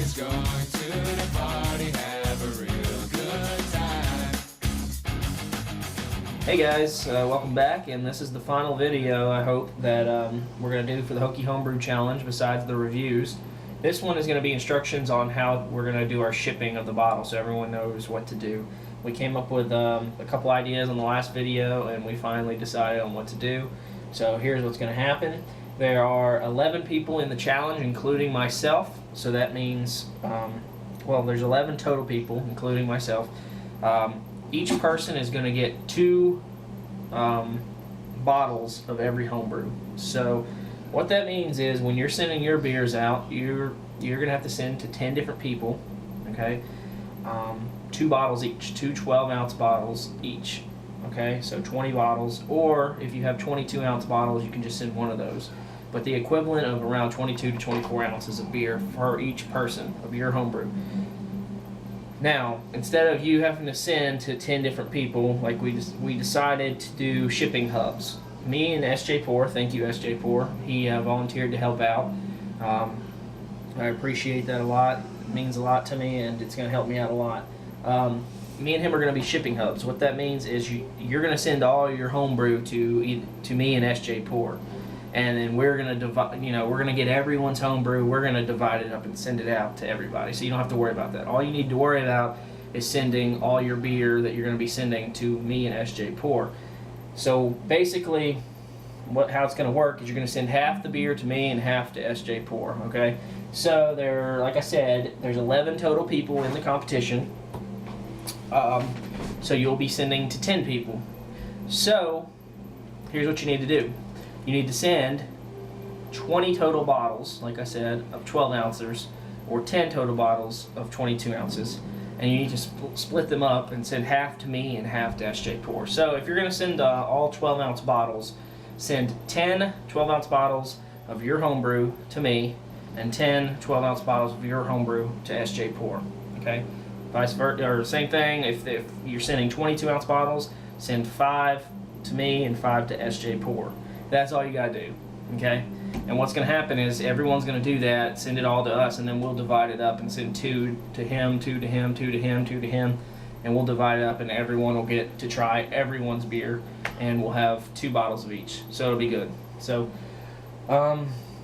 Everybody's going to the party, have a real good time. Hey guys, welcome back, and this is the final video I hope that we're going to do for the Hokie Homebrew Challenge besides the reviews. This one is going to be instructions on how we're going to do our shipping of the bottle so everyone knows what to do. We came up with a couple ideas on the last video and we finally decided on what to do. So here's what's going to happen. There are 11 people in the challenge, including myself, so that means, well, there's 11 total people, including myself. Each person is going to get 2 bottles of every homebrew. So what that means is when you're sending your beers out, you're going to have to send to 10 different people, okay? 2 bottles each, 2 12-ounce bottles each, okay? So 20 bottles, or if you have 22-ounce bottles, you can just send one of those. But the equivalent of around 22 to 24 ounces of beer for each person of your homebrew. Now, instead of you having to send to 10 different people, like we decided to do shipping hubs. Me and SJ Poor, thank you SJ Poor, he volunteered to help out. I appreciate that a lot. It means a lot to me, and it's going to help me out a lot. Me and him are going to be shipping hubs. What that means is you're going to send all your homebrew to me and SJ Poor. And then we're gonna divide. We're gonna get everyone's homebrew. We're gonna divide it up and send it out to everybody. So you don't have to worry about that. All you need to worry about is sending all your beer that you're gonna be sending to me and SJ Poor. So basically, how it's gonna work is you're gonna send half the beer to me and half to SJ Poor. Okay. So like I said, there's 11 total people in the competition. So you'll be sending to 10 people. So here's what you need to do. You need to send 20 total bottles, like I said, of 12 ounces, or 10 total bottles of 22 ounces. And you need to split them up and send half to me and half to SJ Poor. So if you're going to send all 12-ounce bottles, send 10 12-ounce bottles of your homebrew to me, and 10 12-ounce bottles of your homebrew to SJ Poor. Okay? Vice versa, or same thing, if you're sending 22-ounce bottles, send 5 to me and 5 to SJ Poor. That's all you gotta do, okay? And what's gonna happen is everyone's gonna do that, send it all to us, and then we'll divide it up and send 2 to him, 2 to him, 2 to him, 2 to him, and we'll divide it up, and everyone will get to try everyone's beer, and we'll have 2 bottles of each, so it'll be good. So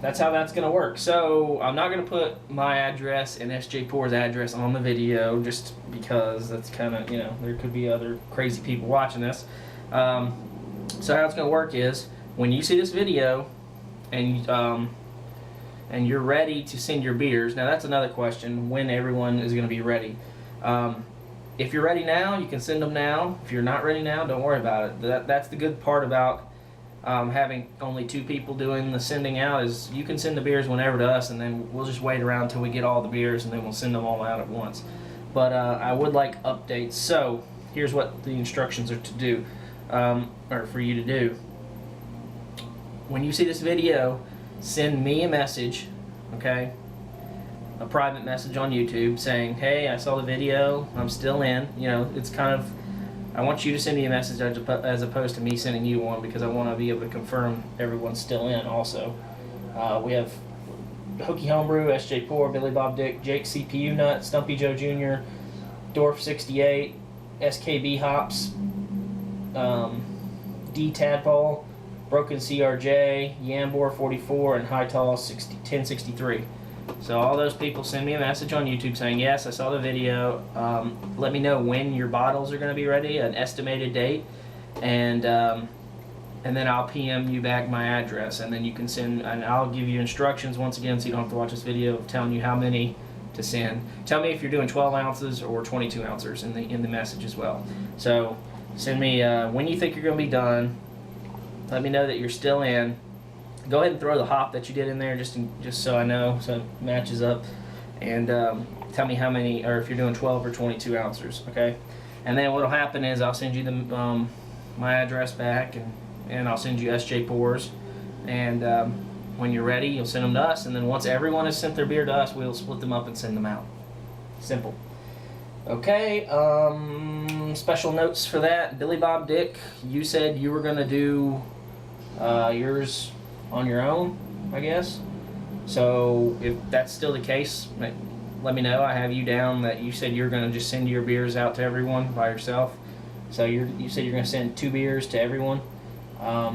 that's how that's gonna work. So I'm not gonna put my address and SJ Poor's address on the video just because that's kind of, there could be other crazy people watching this. So how it's gonna work is, when you see this video and you're ready to send your beers, now that's another question, when everyone is going to be ready. If you're ready now, you can send them now. If you're not ready now, don't worry about it. That's the good part about having only 2 people doing the sending out, is you can send the beers whenever to us, and then we'll just wait around until we get all the beers, and then we'll send them all out at once. But I would like updates. So here's what the instructions are to do, or for you to do. When you see this video, send me a message, okay? A private message on YouTube saying, hey, I saw the video, I'm still in. It's kind of, I want you to send me a message as opposed to me sending you one, because I want to be able to confirm everyone's still in also. We have Hokie Homebrew, SJ Poor, Billy Bob Dick, Jake CPU Nut, Stumpy Joe Jr., Dorf 68, SKB Hops, D Tadpole, Broken CRJ, Yambor 44, and High Tall 1063. So all those people send me a message on YouTube saying, yes, I saw the video. Let me know when your bottles are going to be ready, an estimated date, and then I'll PM you back my address, and then you can send, and I'll give you instructions once again, so you don't have to watch this video, of telling you how many to send. Tell me if you're doing 12 ounces or 22 ounces in the message as well. So send me when you think you're going to be done. Let me know that you're still in. Go ahead and throw the hop that you did in there, just so I know, so it matches up. And tell me how many, or if you're doing 12 or 22 ounces, okay? And then what'll happen is I'll send you my address back, and I'll send you SJ Pours. And when you're ready, you'll send them to us. And then once everyone has sent their beer to us, we'll split them up and send them out. Simple. Okay, special notes for that. Billy Bob Dick, you said you were going to do yours on your own, I guess. So if that's still the case, let me know. I have you down that you said you're going to just send your beers out to everyone by yourself. So you said you're going to send 2 beers to everyone. I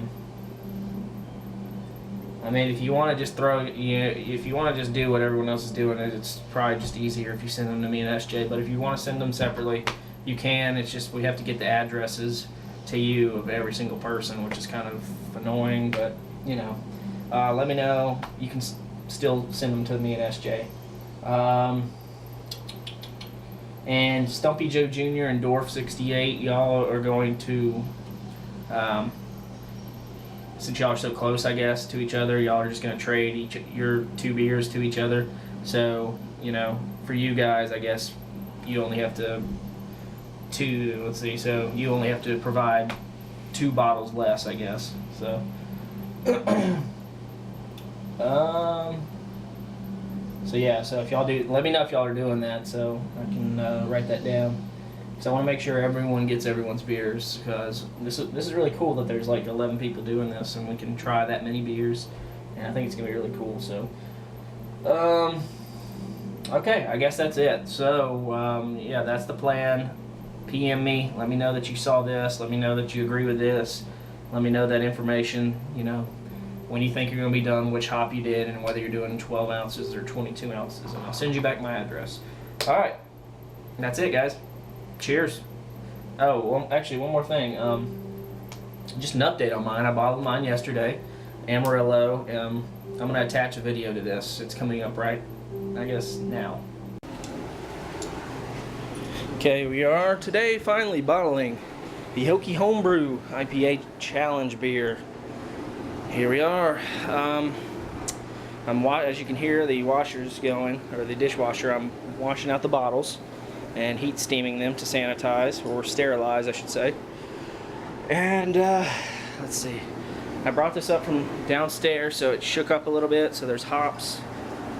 mean, if you want to just if you want to just do what everyone else is doing, it's probably just easier if you send them to me and SJ. But if you want to send them separately, you can. It's just we have to get the addresses to you of every single person, which is kind of annoying. But you know, let me know. You can still send them to me and SJ. And Stumpy Joe Jr. and Dorf 68, y'all are going to. Since y'all are so close, I guess, to each other, y'all are just going to trade your 2 beers to each other. So, you know, for you guys, I guess you only have to so you only have to provide 2 bottles less, I guess. So, so yeah, so if y'all do, let me know if y'all are doing that so I can write that down. So I want to make sure everyone gets everyone's beers, because this is really cool that there's like 11 people doing this and we can try that many beers, and I think it's gonna be really cool. So, okay, I guess that's it. So yeah, that's the plan. PM me. Let me know that you saw this. Let me know that you agree with this. Let me know that information. You know, when you think you're gonna be done, which hop you did, and whether you're doing 12 ounces or 22 ounces, and I'll send you back my address. All right, that's it, guys. Cheers. Oh, well, actually, one more thing. Just an update on mine. I bottled mine yesterday. Amarillo. I'm going to attach a video to this. It's coming up right, I guess, now. Okay, we are today finally bottling the Hokie Homebrew IPA Challenge beer. Here we are. As you can hear, the washer's going, or the dishwasher. I'm washing out the bottles and heat steaming them to sanitize, or sterilize, I should say. And let's see, I brought this up from downstairs, so it shook up a little bit. So there's hops,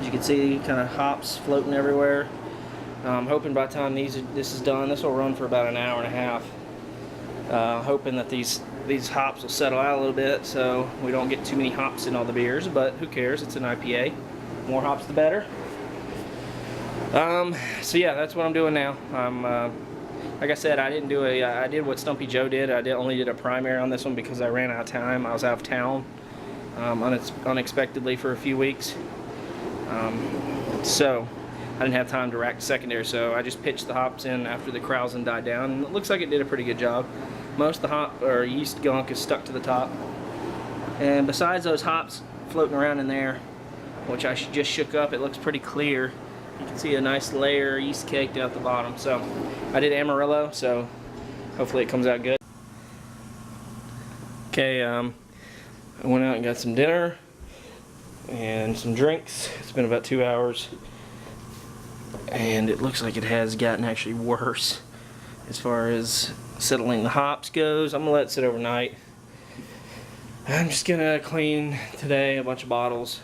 as you can see, kind of hops floating everywhere. I'm hoping by the time this is done, this will run for about an hour and a half. Hoping that these hops will settle out a little bit, so we don't get too many hops in all the beers. But who cares? It's an IPA. More hops, the better. So yeah, that's what I'm doing now. Like I said, I did what Stumpy Joe did. I only did a primary on this one because I ran out of time. I was out of town unexpectedly for a few weeks. So I didn't have time to rack the secondary, so I just pitched the hops in after the krausen died down, and it looks like it did a pretty good job. Most of the hop or yeast gunk is stuck to the top. And besides those hops floating around in there, which I just shook up, it looks pretty clear. You can see a nice layer yeast caked out the bottom. So I did Amarillo, so hopefully it comes out good. Okay, I went out and got some dinner and some drinks. It's been about 2 hours, and it looks like it has gotten actually worse as far as settling the hops goes. I'm gonna let it sit overnight. I'm just gonna clean today a bunch of bottles.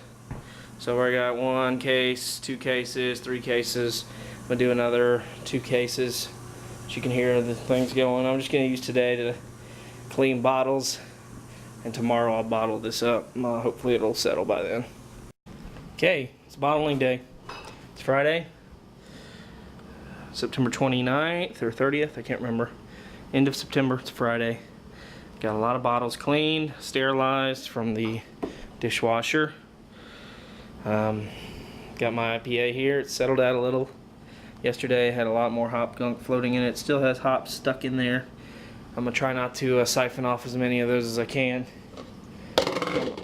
So I got 1 case, 2 cases, 3 cases. I'm gonna do another 2 cases. As you can hear the things going. I'm just gonna use today to clean bottles, and tomorrow I'll bottle this up. Hopefully it'll settle by then. Okay, it's bottling day. It's Friday, September 29th or 30th, I can't remember. End of September, it's Friday. Got a lot of bottles cleaned, sterilized from the dishwasher. Got my IPA here. It's settled out a little. Yesterday I had a lot more hop gunk floating in it. It still has hops stuck in there. I'm gonna try not to siphon off as many of those as I can.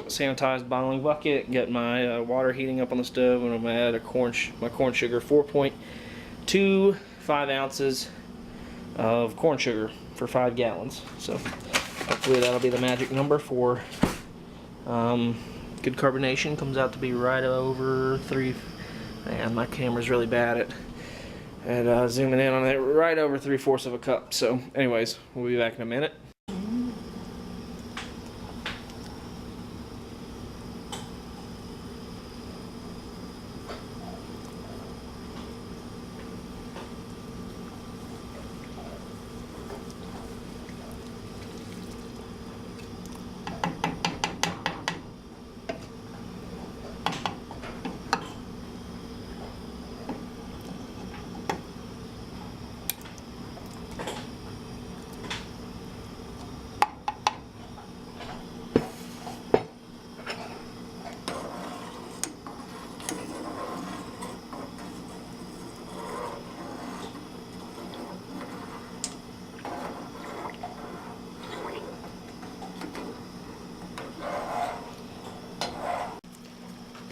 Sanitized bottling bucket. Got my water heating up on the stove, and I'm gonna add my corn sugar, 4.25 ounces of corn sugar for 5 gallons. So hopefully that'll be the magic number for good carbonation. Comes out to be right over 3. Man, my camera's really bad at zooming in on it. Right over 3/4 of a cup. So anyways, we'll be back in a minute.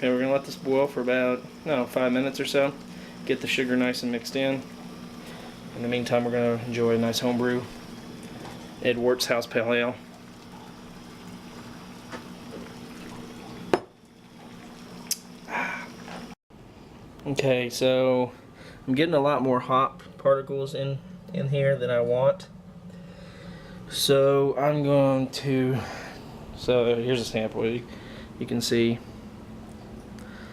Okay, we're gonna let this boil for about, 5 minutes or so. Get the sugar nice and mixed in. In the meantime, we're gonna enjoy a nice homebrew Edwards House Pale Ale. Okay, so I'm getting a lot more hop particles in here than I want. So I'm going to, so here's a sample. You can see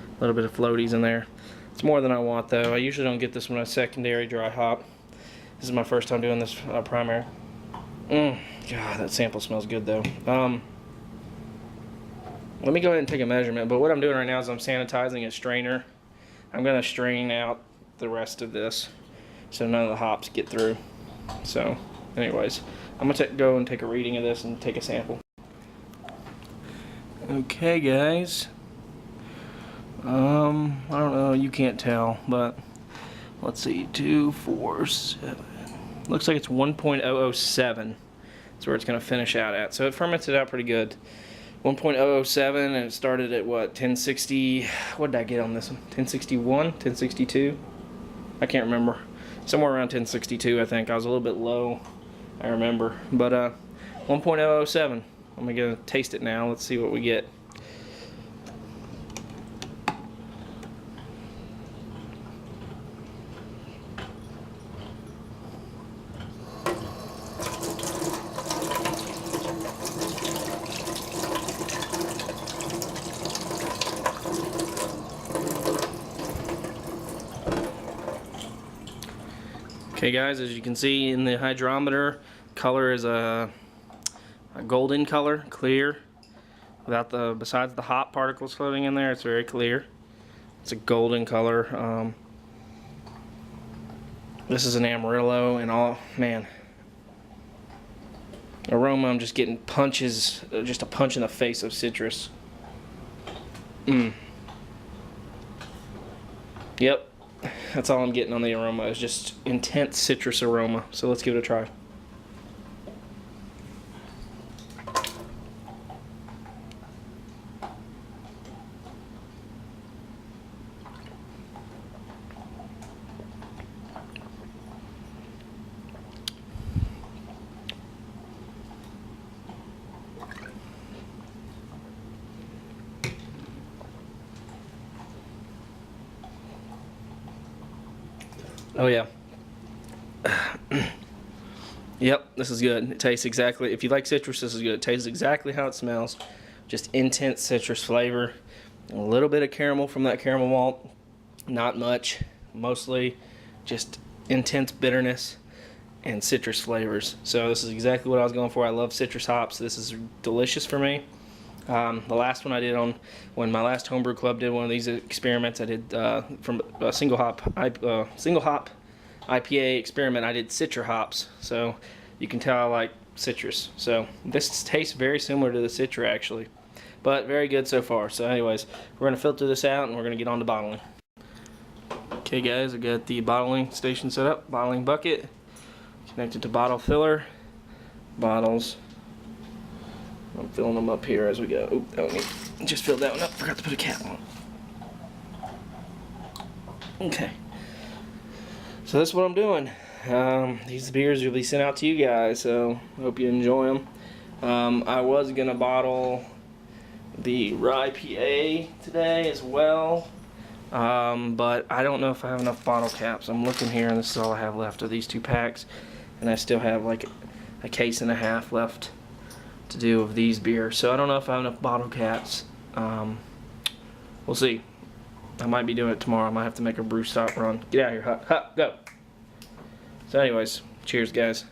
a little bit of floaties in there. It's more than I want though. I usually don't get this when I secondary dry hop. This is my first time doing this primary. God, that sample smells good though. Let me go ahead and take a measurement, but what I'm doing right now is I'm sanitizing a strainer. I'm gonna strain out the rest of this so none of the hops get through. So anyways, I'm gonna go and take a reading of this and take a sample. Okay guys, I don't know, you can't tell, but let's see, 2, 4, 7. Looks like it's 1.007. That's where it's gonna finish out at. So it fermented out pretty good. 1.007, and it started at what, 1060, what did I get on this one? 1061, 1062? I can't remember. Somewhere around 1062, I think. I was a little bit low, I remember. But 1.007. I'm gonna taste it now. Let's see what we get. Okay guys, as you can see in the hydrometer, color is a golden color, clear. Besides the hop particles floating in there, it's very clear. It's a golden color. This is an Amarillo, and man, aroma, I'm just getting punches, just a punch in the face of citrus. Yep. That's all I'm getting on the aroma, is just intense citrus aroma. So let's give it a try. Oh yeah. Yep, this is good. It tastes exactly, if you like citrus, this is good. It tastes exactly how it smells. Just intense citrus flavor. A little bit of caramel from that caramel malt. Not much. Mostly just intense bitterness and citrus flavors. So this is exactly what I was going for. I love citrus hops. This is delicious for me. The last one I did when my last homebrew club did one of these experiments, I did from a single hop IPA experiment. I did citra hops, so you can tell I like citrus. So this tastes very similar to the citra actually, but very good so far. So anyways, we're gonna filter this out and we're gonna get on to bottling. Okay guys, I got the bottling station set up, bottling bucket connected to bottle filler, bottles. I'm filling them up here as we go. Oop, that one, just filled that one up. Forgot to put a cap on. Okay. So that's what I'm doing. These beers will be sent out to you guys, so I hope you enjoy them. I was going to bottle the rye PA today as well, but I don't know if I have enough bottle caps. I'm looking here, and this is all I have left of these 2 packs, and I still have like a case and a half left to do of these beers, so I don't know if I have enough bottle caps. We'll see. I might be doing it tomorrow. I might have to make a brew stop run. Get out of here, Huck. Huck, go. So anyways, cheers guys.